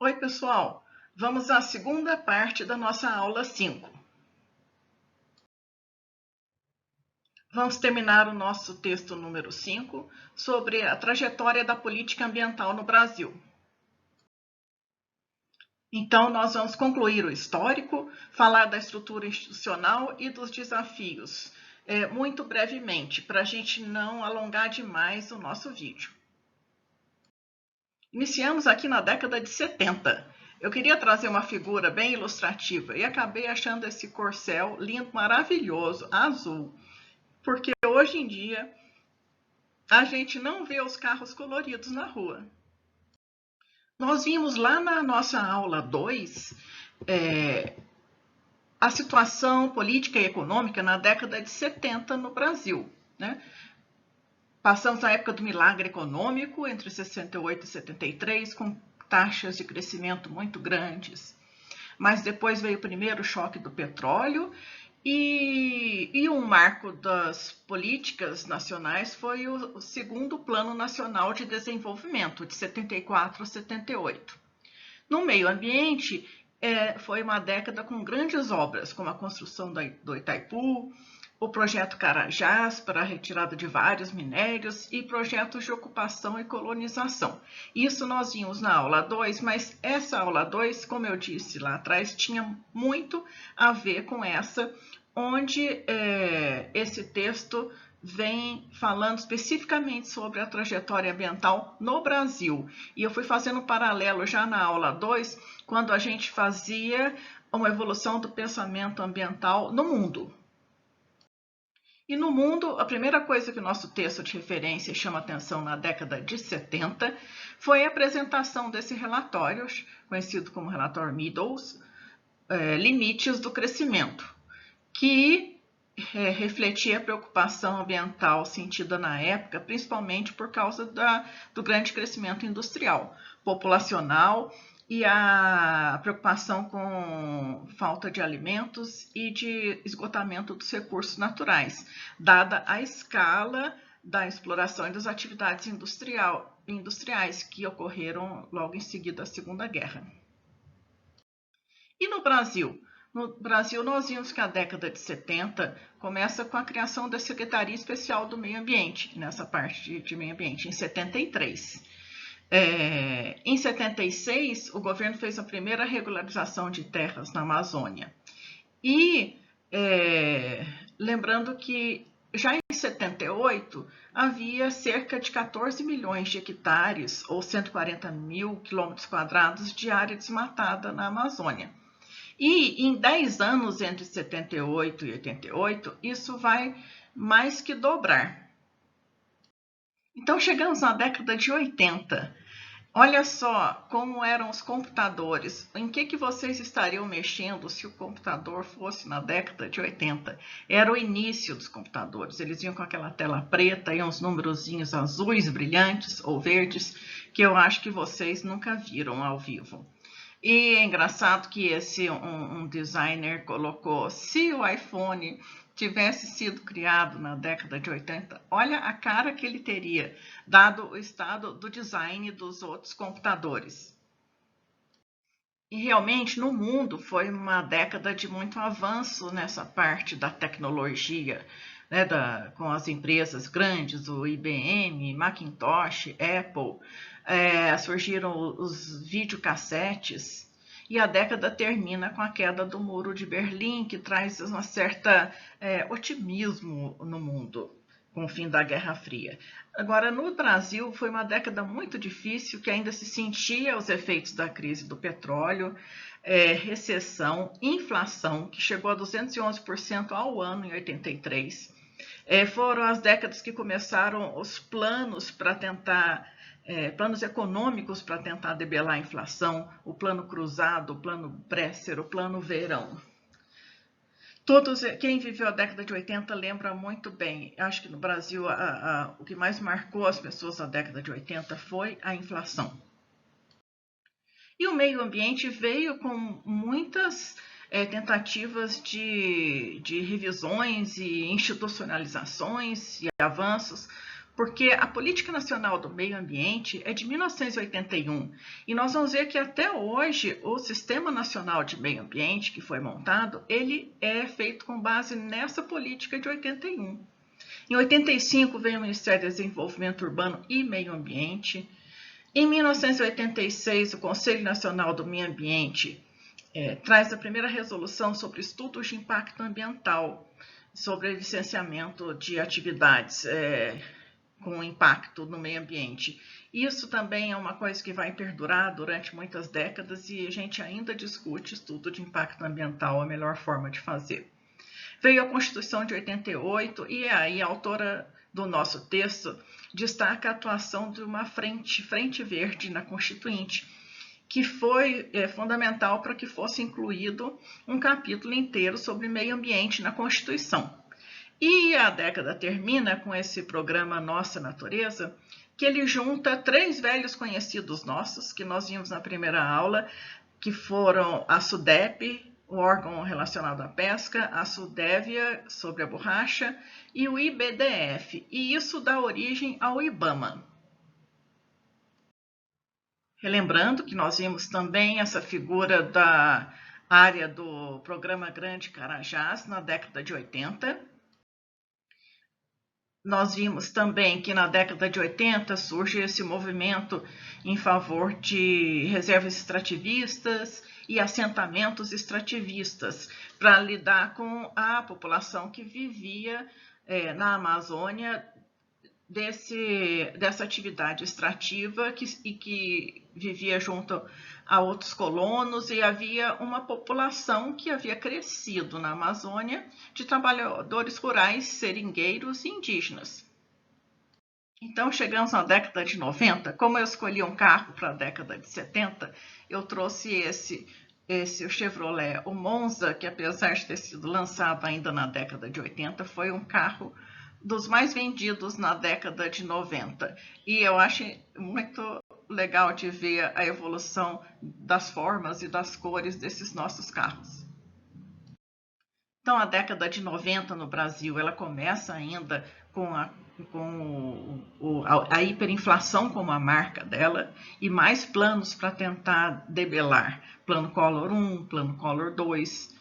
Oi, pessoal! Vamos à segunda parte da nossa aula 5. Vamos terminar o nosso texto número 5 sobre a trajetória da política ambiental no Brasil. Então, nós vamos concluir o histórico, falar da estrutura institucional e dos desafios, muito brevemente, para a gente não alongar demais o nosso vídeo. Iniciamos aqui na década de 70. Eu queria trazer uma figura bem ilustrativa e acabei achando esse corcel lindo, maravilhoso, azul, porque hoje em dia a gente não vê os carros coloridos na rua. Nós vimos lá na nossa aula 2 a situação política e econômica na década de 70 no Brasil, né? Passamos a época do milagre econômico, entre 68 e 73, com taxas de crescimento muito grandes. Mas depois veio o primeiro choque do petróleo e um marco das políticas nacionais foi o segundo Plano Nacional de Desenvolvimento, de 74 a 78. No meio ambiente, foi uma década com grandes obras, como a construção do Itaipu, o projeto Carajás para a retirada de vários minérios e projetos de ocupação e colonização. Isso nós vimos na aula 2, mas essa aula 2, como eu disse lá atrás, tinha muito a ver com essa, onde esse texto vem falando especificamente sobre a trajetória ambiental no Brasil. E eu fui fazendo um paralelo já na aula 2, quando a gente fazia uma evolução do pensamento ambiental no mundo. E no mundo, a primeira coisa que o nosso texto de referência chama atenção na década de 70 foi a apresentação desse relatório, conhecido como relatório Meadows, Limites do Crescimento, que refletia a preocupação ambiental sentida na época, principalmente por causa do grande crescimento industrial, populacional e a preocupação com falta de alimentos e de esgotamento dos recursos naturais, dada a escala da exploração e das atividades industriais que ocorreram logo em seguida da Segunda Guerra. E no Brasil? No Brasil, nós vimos que a década de 70 começa com a criação da Secretaria Especial do Meio Ambiente, nessa parte de meio ambiente, em 73. Em 76, o governo fez a primeira regularização de terras na Amazônia. E lembrando que já em 78 havia cerca de 14 milhões de hectares, ou 140 mil quilômetros quadrados de área desmatada na Amazônia. E em 10 anos, entre 78 e 88, isso vai mais que dobrar. Então, chegamos na década de 80. Olha só como eram os computadores. Em que vocês estariam mexendo se o computador fosse na década de 80? Era o início dos computadores. Eles vinham com aquela tela preta e uns numerozinhos azuis brilhantes ou verdes, que eu acho que vocês nunca viram ao vivo. E é engraçado que um designer colocou, se o iPhone tivesse sido criado na década de 80, olha a cara que ele teria, dado o estado do design dos outros computadores. E realmente, no mundo, foi uma década de muito avanço nessa parte da tecnologia, né, com as empresas grandes, o IBM, Macintosh, Apple, surgiram os videocassetes, e a década termina com a queda do Muro de Berlim, que traz um certo otimismo no mundo, com o fim da Guerra Fria. Agora, no Brasil, foi uma década muito difícil, que ainda se sentia os efeitos da crise do petróleo, recessão, inflação, que chegou a 211% ao ano em 83. Foram as décadas que começaram os planos para tentar planos econômicos para tentar debelar a inflação, o plano cruzado, o plano Bresser, o plano verão. Quem viveu a década de 80 lembra muito bem. Acho que no Brasil o que mais marcou as pessoas na década de 80 foi a inflação. E o meio ambiente veio com muitas tentativas de revisões e institucionalizações e avanços, porque a Política Nacional do Meio Ambiente é de 1981 e nós vamos ver que até hoje o Sistema Nacional de Meio Ambiente que foi montado, ele é feito com base nessa política de 81. Em 85 veio o Ministério do Desenvolvimento Urbano e Meio Ambiente. Em 1986, o Conselho Nacional do Meio Ambiente traz a primeira resolução sobre estudos de impacto ambiental, sobre licenciamento de atividades com impacto no meio ambiente. Isso também é uma coisa que vai perdurar durante muitas décadas e a gente ainda discute estudo de impacto ambiental, a melhor forma de fazer. Veio a Constituição de 88 e aí a autora do nosso texto destaca a atuação de uma frente verde na Constituinte, que foi fundamental para que fosse incluído um capítulo inteiro sobre meio ambiente na Constituição. E a década termina com esse programa Nossa Natureza, que ele junta 3 velhos conhecidos nossos, que nós vimos na primeira aula, que foram a SUDEP, o órgão relacionado à pesca, a SUDEVIA, sobre a borracha, e o IBDF. E isso dá origem ao IBAMA. Relembrando que nós vimos também essa figura da área do Programa Grande Carajás na década de 80. Nós vimos também que na década de 80 surge esse movimento em favor de reservas extrativistas e assentamentos extrativistas para lidar com a população que vivia na Amazônia dessa atividade extrativa e que vivia junto a outros colonos, e havia uma população que havia crescido na Amazônia de trabalhadores rurais, seringueiros e indígenas. Então, chegamos na década de 90, como eu escolhi um carro para a década de 70, eu trouxe esse o Chevrolet, o Monza, que apesar de ter sido lançado ainda na década de 80, foi um carro dos mais vendidos na década de 90. E eu acho muito legal de ver a evolução das formas e das cores desses nossos carros. Então, a década de 90 no Brasil, ela começa ainda com a hiperinflação como a marca dela e mais planos para tentar debelar. Plano Collor 1, Plano Collor 2,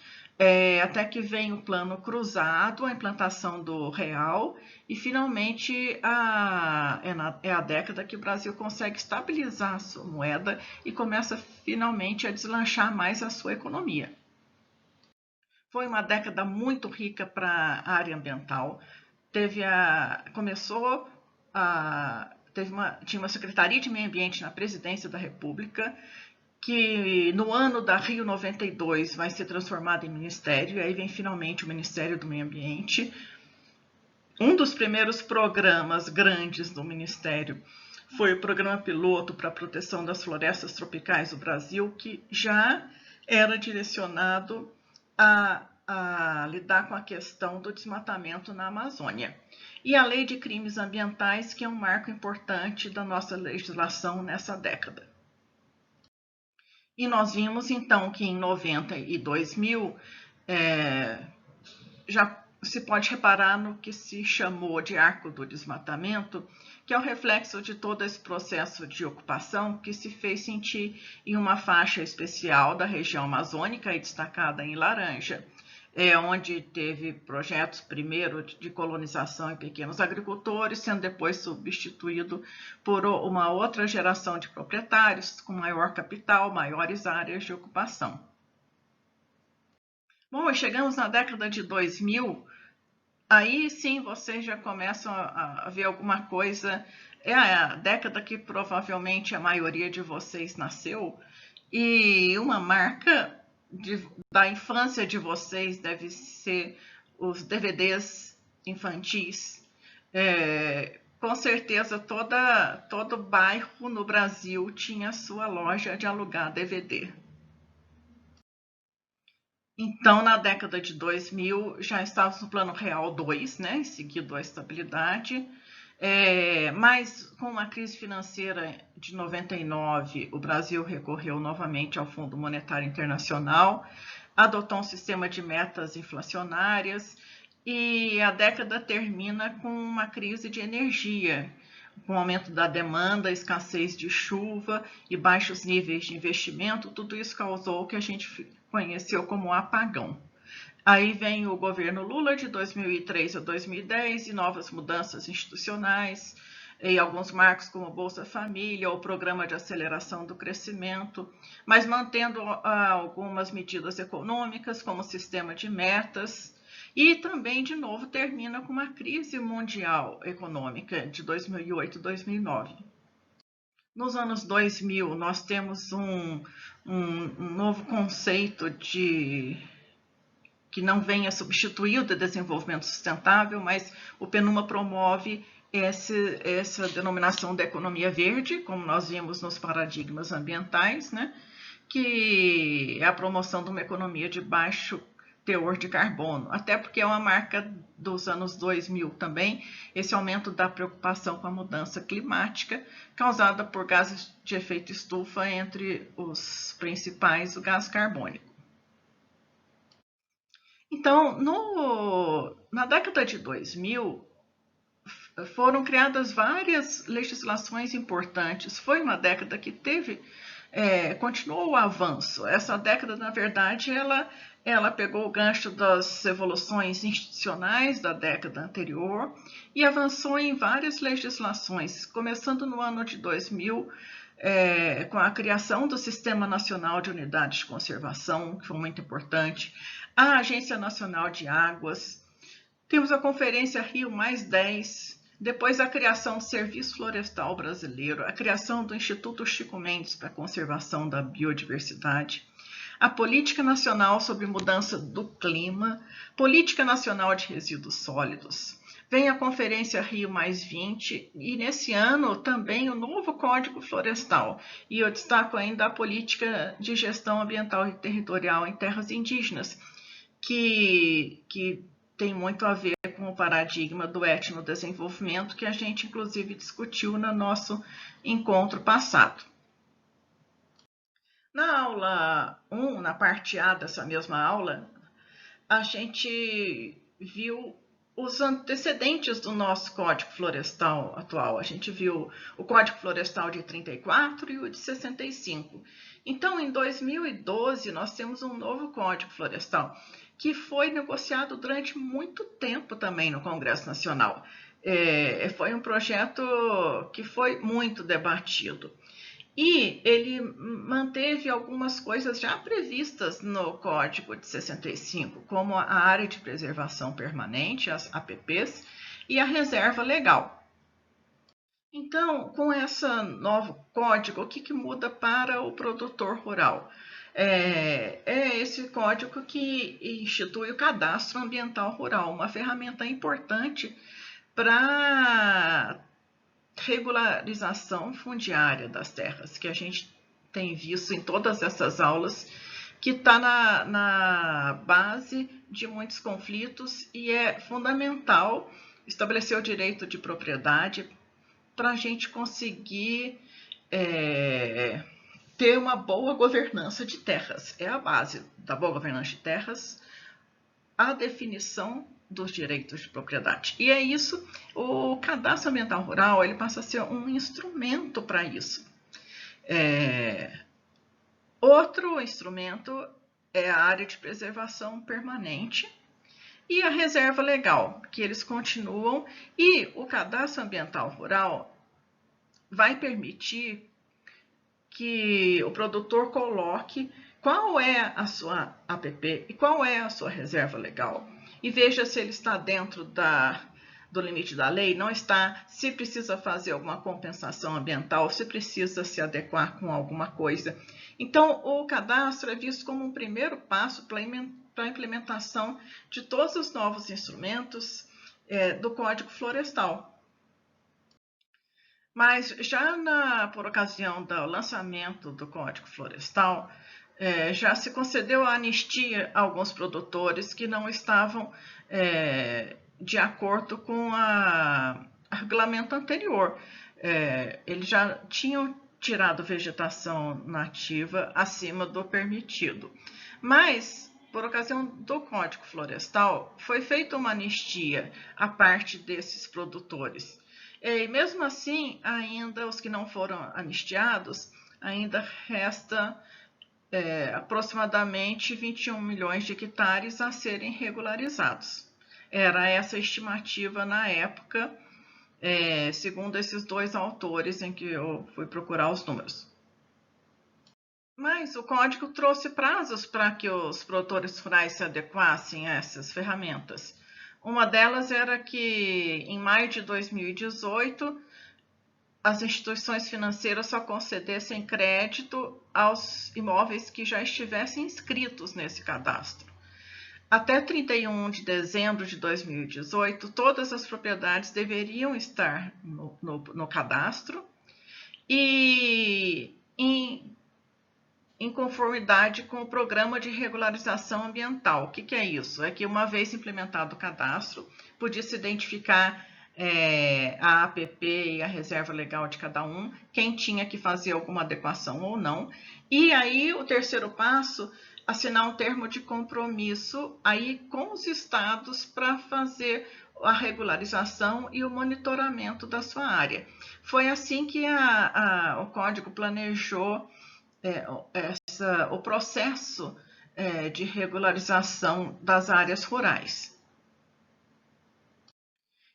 até que vem o plano cruzado, a implantação do real, e finalmente é a década que o Brasil consegue estabilizar a sua moeda e começa finalmente a deslanchar mais a sua economia. Foi uma década muito rica para a área ambiental. Tinha uma Secretaria de Meio Ambiente na Presidência da República, que no ano da Rio 92 vai ser transformado em ministério, e aí vem finalmente o Ministério do Meio Ambiente. Um dos primeiros programas grandes do Ministério foi o Programa Piloto para a Proteção das Florestas Tropicais do Brasil, que já era direcionado a lidar com a questão do desmatamento na Amazônia. E a Lei de Crimes Ambientais, que é um marco importante da nossa legislação nessa década. E nós vimos, então, que em 90 e 2000 já se pode reparar no que se chamou de arco do desmatamento, que é o reflexo de todo esse processo de ocupação que se fez sentir em uma faixa especial da região amazônica, e destacada em laranja, onde teve projetos primeiro de colonização em pequenos agricultores, sendo depois substituído por uma outra geração de proprietários com maior capital, maiores áreas de ocupação. Bom, chegamos na década de 2000, aí sim vocês já começam a ver alguma coisa. É a década que provavelmente a maioria de vocês nasceu, e uma marca da infância de vocês deve ser os DVDs infantis. Com certeza todo bairro no Brasil tinha sua loja de alugar DVD. Então, na década de 2000, já estávamos no Plano Real 2, né, seguido a estabilidade, mas com a crise financeira de 99, o Brasil recorreu novamente ao Fundo Monetário Internacional, adotou um sistema de metas inflacionárias e a década termina com uma crise de energia, com o aumento da demanda, escassez de chuva e baixos níveis de investimento. Tudo isso causou o que a gente conheceu como apagão. Aí vem o governo Lula de 2003 a 2010 e novas mudanças institucionais, e alguns marcos como Bolsa Família, o Programa de Aceleração do Crescimento, mas mantendo algumas medidas econômicas, como o sistema de metas, e também, de novo, termina com uma crise mundial econômica de 2008 e 2009. Nos anos 2000, nós temos um novo conceito que não venha substituir o de desenvolvimento sustentável, mas o PNUMA promove essa denominação da economia verde, como nós vimos nos paradigmas ambientais, né? Que é a promoção de uma economia de baixo teor de carbono, até porque é uma marca dos anos 2000 também, esse aumento da preocupação com a mudança climática causada por gases de efeito estufa, entre os principais o gás carbônico. Então, na década de 2000, foram criadas várias legislações importantes. Foi uma década que continuou o avanço. Essa década, na verdade, ela pegou o gancho das evoluções institucionais da década anterior e avançou em várias legislações, começando no ano de 2000, com a criação do Sistema Nacional de Unidades de Conservação, que foi muito importante, a Agência Nacional de Águas, temos a Conferência Rio+10, depois a criação do Serviço Florestal Brasileiro, a criação do Instituto Chico Mendes para a Conservação da Biodiversidade, a Política Nacional sobre Mudança do Clima, Política Nacional de Resíduos Sólidos. Vem a Conferência Rio+20 e nesse ano também o novo Código Florestal. E eu destaco ainda a Política de Gestão Ambiental e Territorial em Terras Indígenas, que tem muito a ver com o paradigma do etnodesenvolvimento que a gente, inclusive, discutiu no nosso encontro passado. Na aula 1, na parte A dessa mesma aula, a gente viu os antecedentes do nosso Código Florestal atual. A gente viu o Código Florestal de 34 e o de 65. Então, em 2012, nós temos um novo Código Florestal, que foi negociado durante muito tempo também no Congresso Nacional. Foi um projeto que foi muito debatido. E ele manteve algumas coisas já previstas no Código de 65, como a área de preservação permanente, as APPs, e a reserva legal. Então, com esse novo código, o que muda para o produtor rural? É esse código que institui o cadastro ambiental rural, uma ferramenta importante para regularização fundiária das terras, que a gente tem visto em todas essas aulas, que está na base de muitos conflitos e é fundamental estabelecer o direito de propriedade para a gente conseguir ter uma boa governança de terras. É a base da boa governança de terras, a definição dos direitos de propriedade. E é isso, o cadastro ambiental rural ele passa a ser um instrumento para isso. Outro instrumento é a área de preservação permanente e a reserva legal, que eles continuam, e o cadastro ambiental rural vai permitir que o produtor coloque qual é a sua APP e qual é a sua reserva legal. E veja se ele está dentro do limite da lei, não está, se precisa fazer alguma compensação ambiental, se precisa se adequar com alguma coisa. Então, o cadastro é visto como um primeiro passo para a implementação de todos os novos instrumentos do Código Florestal. Mas já por ocasião do lançamento do Código Florestal, já se concedeu a anistia a alguns produtores que não estavam de acordo com o regulamento anterior. Eles já tinham tirado vegetação nativa acima do permitido. Mas por ocasião do Código Florestal, foi feita uma anistia à parte desses produtores. E mesmo assim, ainda os que não foram anistiados, ainda resta aproximadamente 21 milhões de hectares a serem regularizados. Era essa a estimativa na época, segundo esses dois autores em que eu fui procurar os números. Mas o código trouxe prazos para que os produtores rurais se adequassem a essas ferramentas. Uma delas era que, em maio de 2018, as instituições financeiras só concedessem crédito aos imóveis que já estivessem inscritos nesse cadastro. Até 31 de dezembro de 2018, todas as propriedades deveriam estar no cadastro e em conformidade com o Programa de Regularização Ambiental. O que é isso? É que, uma vez implementado o cadastro, podia-se identificar a APP e a reserva legal de cada um, quem tinha que fazer alguma adequação ou não. E aí, o terceiro passo, assinar um termo de compromisso aí com os estados para fazer a regularização e o monitoramento da sua área. Foi assim que o Código planejou o processo de regularização das áreas rurais.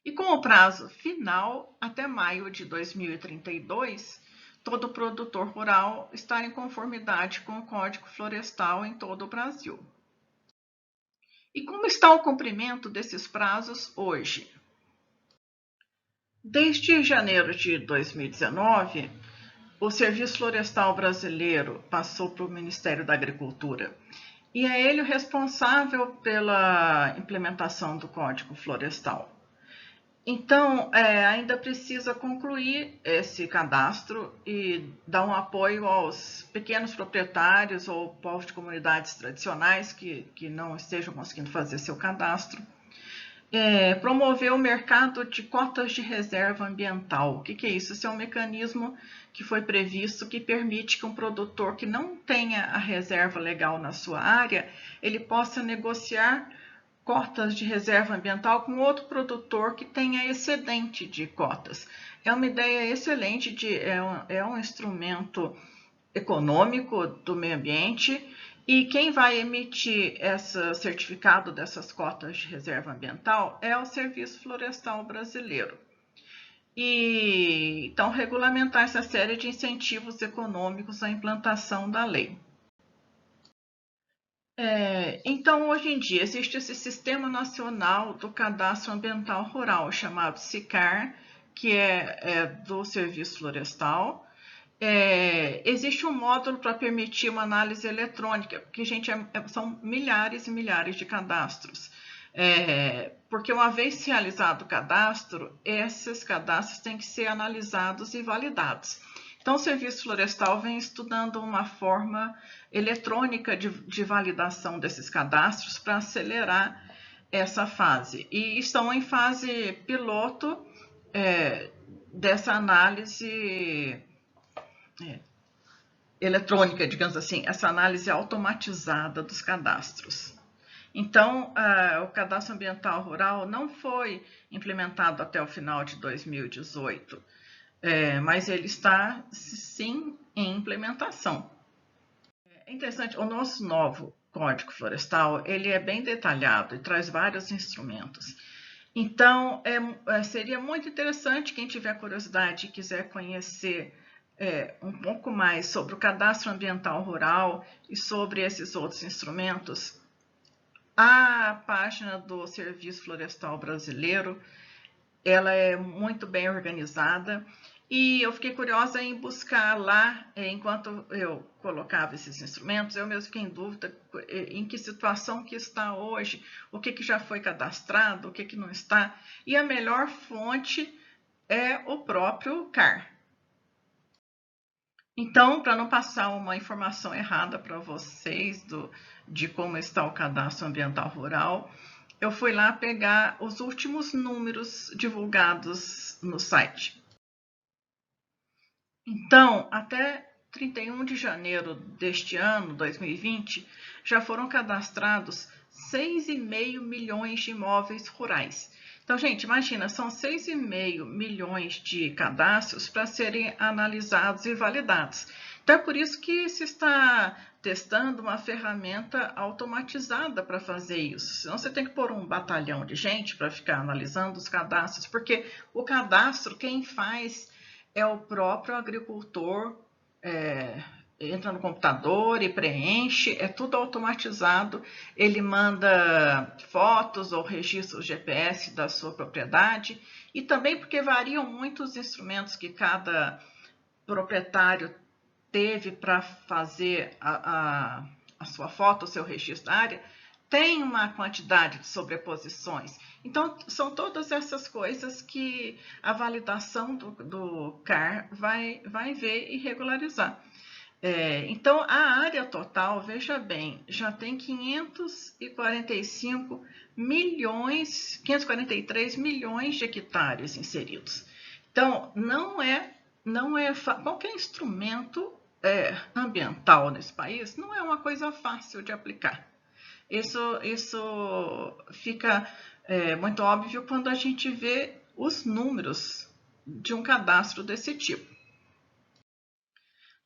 E com o prazo final, até maio de 2032, todo produtor rural está em conformidade com o Código Florestal em todo o Brasil. E como está o cumprimento desses prazos hoje? Desde janeiro de 2019, o Serviço Florestal Brasileiro passou para o Ministério da Agricultura e é ele o responsável pela implementação do Código Florestal. Então, ainda precisa concluir esse cadastro e dar um apoio aos pequenos proprietários ou povos de comunidades tradicionais que não estejam conseguindo fazer seu cadastro. Promover o mercado de cotas de reserva ambiental. O que é isso? Esse é um mecanismo que foi previsto que permite que um produtor que não tenha a reserva legal na sua área, ele possa negociar cotas de reserva ambiental com outro produtor que tenha excedente de cotas. É uma ideia excelente, é um instrumento econômico do meio ambiente, e quem vai emitir esse certificado dessas cotas de reserva ambiental é o Serviço Florestal Brasileiro. E então regulamentar essa série de incentivos econômicos à implantação da lei. Então, hoje em dia, existe esse Sistema Nacional do Cadastro Ambiental Rural, chamado SICAR, que é do Serviço Florestal. Existe um módulo para permitir uma análise eletrônica, porque, gente, são milhares e milhares de cadastros. Porque uma vez realizado o cadastro, esses cadastros têm que ser analisados e validados. Então, o Serviço Florestal vem estudando uma forma eletrônica de validação desses cadastros para acelerar essa fase. E estão em fase piloto dessa análise eletrônica, digamos assim, essa análise automatizada dos cadastros. Então, o Cadastro Ambiental Rural não foi implementado até o final de 2018, mas ele está, sim, em implementação. É interessante, o nosso novo Código Florestal, ele é bem detalhado e traz vários instrumentos. Então, seria muito interessante quem tiver curiosidade e quiser conhecer um pouco mais sobre o Cadastro Ambiental Rural e sobre esses outros instrumentos. A página do Serviço Florestal Brasileiro, ela é muito bem organizada e eu fiquei curiosa em buscar lá, enquanto eu colocava esses instrumentos, eu mesmo fiquei em dúvida em que situação que está hoje, o que já foi cadastrado, o que não está, e a melhor fonte é o próprio CAR. Então, para não passar uma informação errada para vocês de como está o Cadastro Ambiental Rural, eu fui lá pegar os últimos números divulgados no site. Então, até 31 de janeiro deste ano, 2020, já foram cadastrados 6,5 milhões de imóveis rurais. Então, gente, imagina, são 6,5 milhões de cadastros para serem analisados e validados. Então, é por isso que se está testando uma ferramenta automatizada para fazer isso. Senão você tem que pôr um batalhão de gente para ficar analisando os cadastros, porque o cadastro, quem faz é o próprio agricultor, entra no computador e preenche, é tudo automatizado, ele manda fotos ou registros GPS da sua propriedade, e também porque variam muito os instrumentos que cada proprietário teve para fazer a sua foto, o seu registro da área, tem uma quantidade de sobreposições. Então, são todas essas coisas que a validação do CAR vai ver e regularizar. Então, a área total, veja bem, já tem 543 milhões de hectares inseridos. Então, não é qualquer instrumento ambiental nesse país não é uma coisa fácil de aplicar. Isso fica muito óbvio quando a gente vê os números de um cadastro desse tipo.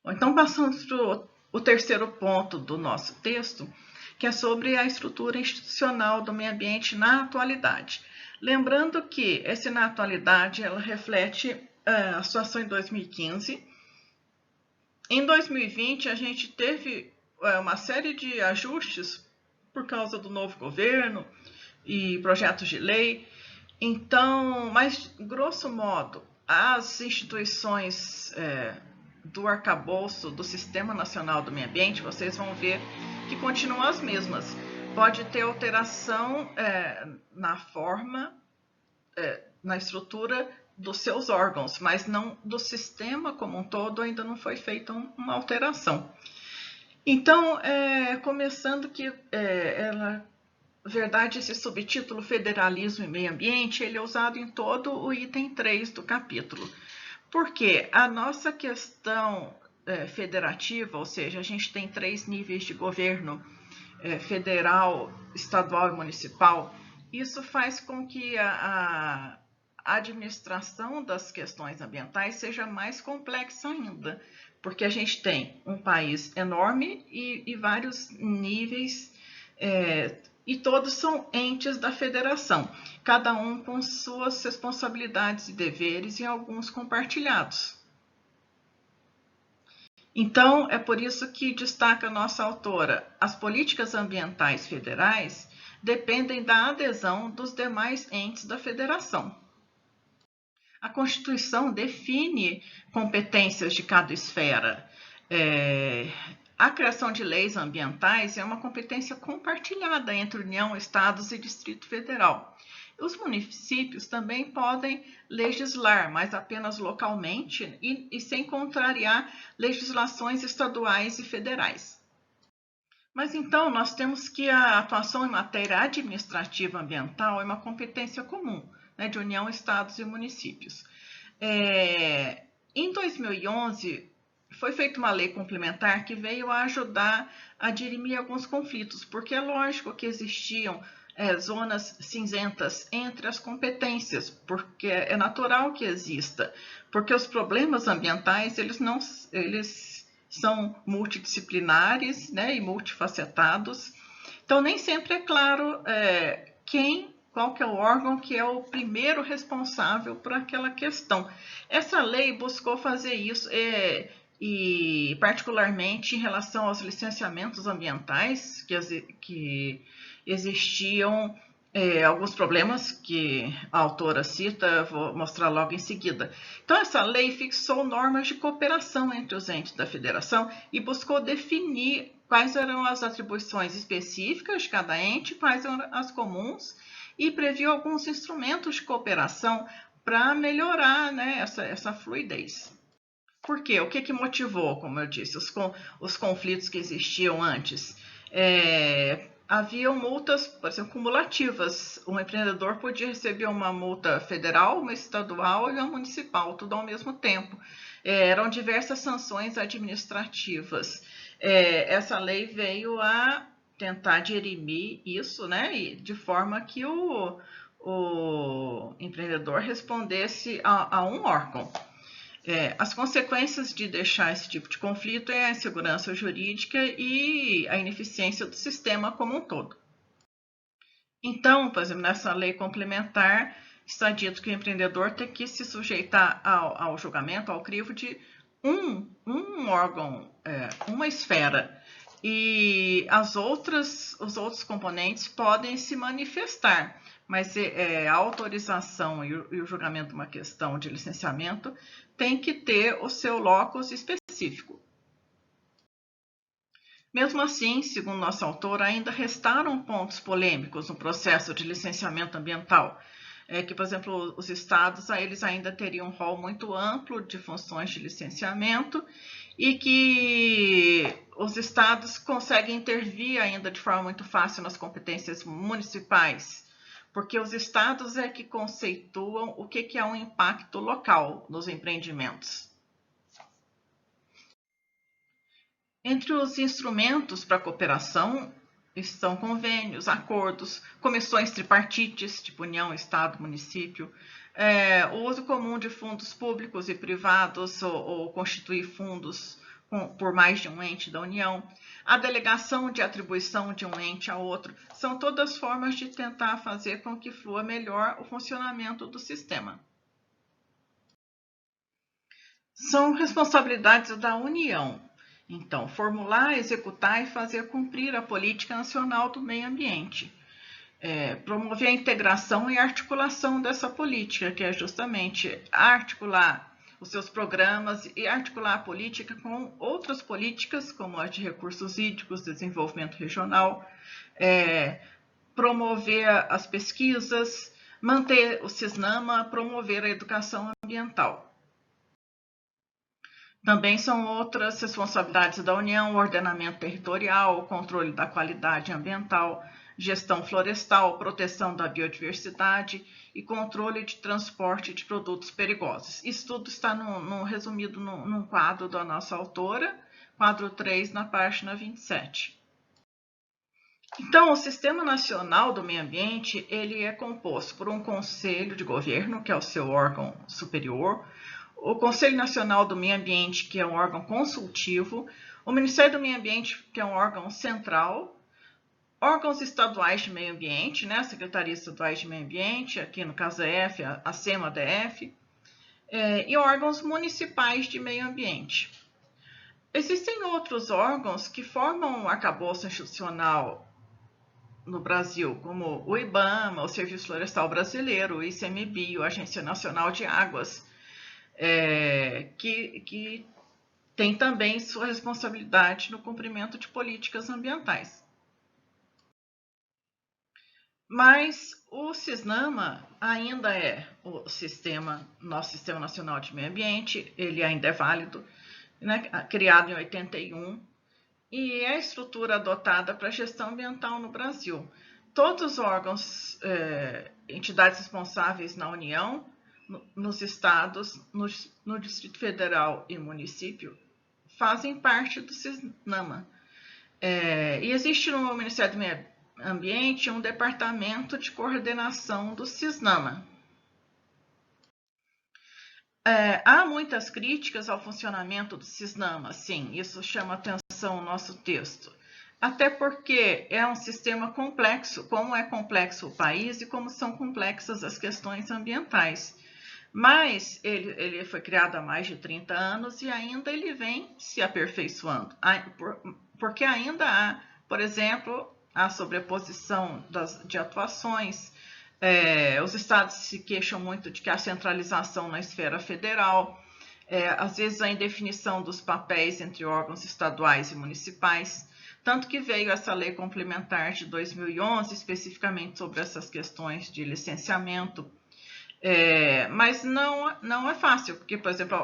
Bom, então, passamos para o terceiro ponto do nosso texto, que é sobre a estrutura institucional do meio ambiente na atualidade. Lembrando que essa na atualidade ela reflete a situação em 2015. Em 2020, a gente teve uma série de ajustes por causa do novo governo e projetos de lei. Então, mas, grosso modo, as instituições do arcabouço do Sistema Nacional do Meio Ambiente, vocês vão ver que continuam as mesmas. Pode ter alteração na forma, na estrutura dos seus órgãos, mas não do sistema como um todo, ainda não foi feita uma alteração. Então, começando que na verdade, esse subtítulo Federalismo e Meio Ambiente, ele é usado em todo o item 3 do capítulo. Porque a nossa questão federativa, ou seja, a gente tem 3 níveis de governo, federal, estadual e municipal, isso faz com que a administração das questões ambientais seja mais complexa ainda, porque a gente tem um país enorme e vários níveis, e todos são entes da federação, cada um com suas responsabilidades e deveres e alguns compartilhados. Então, é por isso que destaca a nossa autora, as políticas ambientais federais dependem da adesão dos demais entes da federação. A Constituição define competências de cada esfera. A criação de leis ambientais é uma competência compartilhada entre União, Estados e Distrito Federal. Os municípios também podem legislar, mas apenas localmente e sem contrariar legislações estaduais e federais. Mas então, nós temos que a atuação em matéria administrativa ambiental é uma competência comum, de União, Estados e municípios. Em 2011, foi feita uma lei complementar que veio a ajudar a dirimir alguns conflitos, porque é lógico que existiam zonas cinzentas entre as competências, porque é natural que exista, porque os problemas ambientais eles são multidisciplinares, e multifacetados. Então, nem sempre é claro qual que é o órgão que é o primeiro responsável por aquela questão. Essa lei buscou fazer isso, e particularmente em relação aos licenciamentos ambientais, que existiam alguns problemas que a autora cita, vou mostrar logo em seguida. Então, essa lei fixou normas de cooperação entre os entes da federação e buscou definir quais eram as atribuições específicas de cada ente, quais eram as comuns, e previu alguns instrumentos de cooperação para melhorar essa fluidez. Por quê? O que motivou, como eu disse, os conflitos que existiam antes? Haviam multas, por exemplo, cumulativas. Um empreendedor podia receber uma multa federal, uma estadual e uma municipal, tudo ao mesmo tempo. Eram diversas sanções administrativas. Essa lei veio a tentar dirimir isso, né, de forma que o empreendedor respondesse a um órgão. As consequências de deixar esse tipo de conflito é a insegurança jurídica e a ineficiência do sistema como um todo. Então, por exemplo, nessa lei complementar, está dito que o empreendedor tem que se sujeitar ao julgamento, ao crivo de um órgão, uma esfera. E os outros componentes podem se manifestar, mas a autorização e o julgamento de uma questão de licenciamento tem que ter o seu locus específico. Mesmo assim, segundo nosso autor, ainda restaram pontos polêmicos no processo de licenciamento ambiental, que, por exemplo, os estados eles ainda teriam um rol muito amplo de funções de licenciamento e que os estados conseguem intervir ainda de forma muito fácil nas competências municipais, porque os estados é que conceituam o que é um impacto local nos empreendimentos. Entre os instrumentos para cooperação estão convênios, acordos, comissões tripartites, tipo União, Estado, Município, o uso comum de fundos públicos e privados ou constituir fundos por mais de um ente da União, a delegação de atribuição de um ente a outro, são todas formas de tentar fazer com que flua melhor o funcionamento do sistema. São responsabilidades da União. Então, formular, executar e fazer cumprir a política nacional do meio ambiente. Promover a integração e articulação dessa política, que é justamente articular os seus programas e articular a política com outras políticas, como a de recursos hídricos, desenvolvimento regional, promover as pesquisas, manter o CISNAMA, promover a educação ambiental. Também são outras responsabilidades da União: o ordenamento territorial, o controle da qualidade ambiental, gestão florestal, proteção da biodiversidade e controle de transporte de produtos perigosos. Isso tudo está resumido num quadro da nossa autora, quadro 3, na página 27. Então, o Sistema Nacional do Meio Ambiente ele é composto por um Conselho de Governo, que é o seu órgão superior, o Conselho Nacional do Meio Ambiente, que é um órgão consultivo, o Ministério do Meio Ambiente, que é um órgão central, órgãos estaduais de meio ambiente, né, Secretarias Estaduais de Meio Ambiente, aqui no caso a SEMA-DF, e órgãos municipais de meio ambiente. Existem outros órgãos que formam um arcabouço institucional no Brasil, como o IBAMA, o Serviço Florestal Brasileiro, o ICMBio, a Agência Nacional de Águas, que tem também sua responsabilidade no cumprimento de políticas ambientais. Mas o CISNAMA ainda é o nosso Sistema Nacional de Meio Ambiente, ele ainda é válido, né, criado em 81, e é a estrutura adotada para a gestão ambiental no Brasil. Todos os órgãos, entidades responsáveis na União, nos estados, no Distrito Federal e município, fazem parte do CISNAMA. E existe no Ministério do Meio Ambiente um departamento de coordenação do CISNAMA. Há muitas críticas ao funcionamento do CISNAMA, sim, isso chama atenção no nosso texto. Até porque é um sistema complexo, como é complexo o país e como são complexas as questões ambientais. Mas ele foi criado há mais de 30 anos e ainda ele vem se aperfeiçoando, porque ainda há, por exemplo, a sobreposição de atuações. Os estados se queixam muito de que há centralização na esfera federal, às vezes a indefinição dos papéis entre órgãos estaduais e municipais, tanto que veio essa lei complementar de 2011, especificamente sobre essas questões de licenciamento. Mas não é fácil, porque, por exemplo,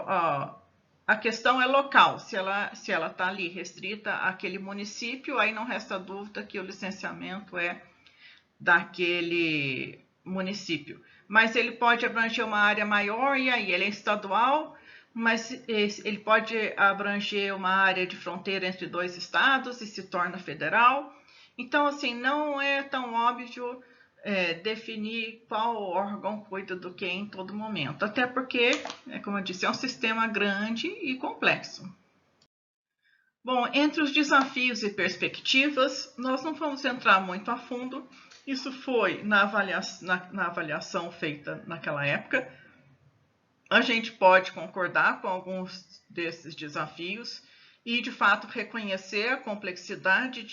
a questão é local. Se ela está ali restrita àquele município, aí não resta dúvida que o licenciamento é daquele município. Mas ele pode abranger uma área maior, e aí ele é estadual, mas ele pode abranger uma área de fronteira entre dois estados e se torna federal. Então, assim, não é tão óbvio definir qual órgão cuida do que em todo momento, até porque, como eu disse, é um sistema grande e complexo. Bom, entre os desafios e perspectivas, nós não vamos entrar muito a fundo, isso foi na avaliação feita naquela época. A gente pode concordar com alguns desses desafios e, de fato, reconhecer a complexidade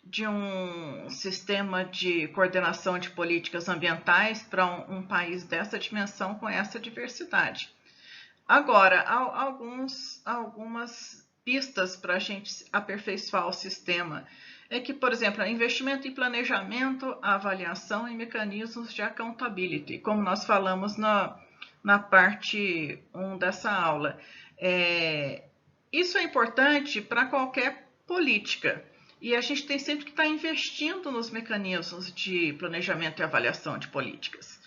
de um sistema de coordenação de políticas ambientais para um país dessa dimensão, com essa diversidade. Agora, algumas pistas para a gente aperfeiçoar o sistema é que, por exemplo, investimento em planejamento, avaliação e mecanismos de accountability, como nós falamos na parte 1 dessa aula. Isso é importante para qualquer política. E a gente tem sempre que estar investindo nos mecanismos de planejamento e avaliação de políticas.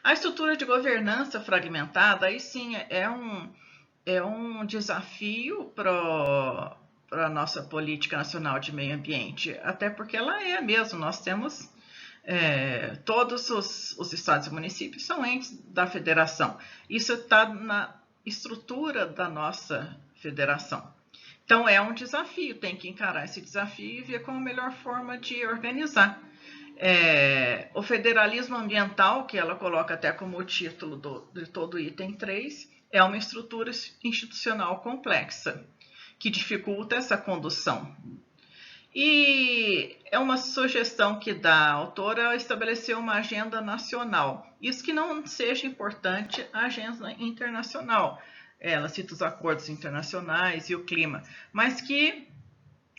A estrutura de governança fragmentada, aí sim, é um desafio para a nossa política nacional de meio ambiente, até porque ela é mesmo. Nós temos todos os estados e municípios são entes da federação. Isso está na estrutura da nossa federação. Então, é um desafio, tem que encarar esse desafio e ver qual a melhor forma de organizar. O federalismo ambiental, que ela coloca até como título de todo o item 3, é uma estrutura institucional complexa, que dificulta essa condução. E é uma sugestão que dá a autora estabelecer uma agenda nacional. Isso que não seja importante a agenda internacional. Ela cita os acordos internacionais e o clima, mas que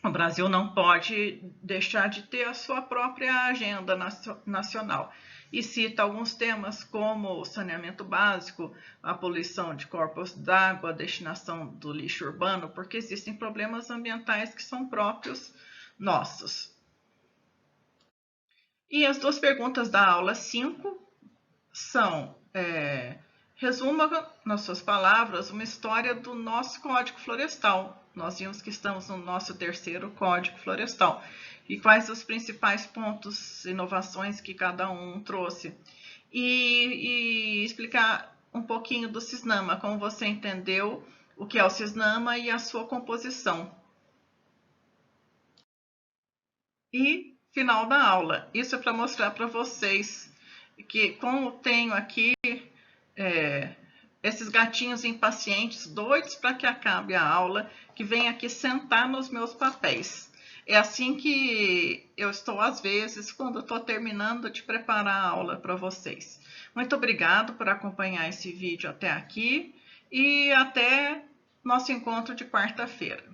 o Brasil não pode deixar de ter a sua própria agenda nacional. E cita alguns temas como o saneamento básico, a poluição de corpos d'água, a destinação do lixo urbano, porque existem problemas ambientais que são próprios nossos. E as duas perguntas da aula 5 são: resuma, nas suas palavras, uma história do nosso Código Florestal. Nós vimos que estamos no nosso 3º Código Florestal. E quais os principais pontos, inovações que cada um trouxe. E explicar um pouquinho do CISNAMA, como você entendeu o que é o CISNAMA e a sua composição. E final da aula. Isso é para mostrar para vocês que, como tenho aqui esses gatinhos impacientes, doidos para que acabe a aula, que vêm aqui sentar nos meus papéis. É assim que eu estou, às vezes, quando estou terminando de preparar a aula para vocês. Muito obrigado por acompanhar esse vídeo até aqui e até nosso encontro de quarta-feira.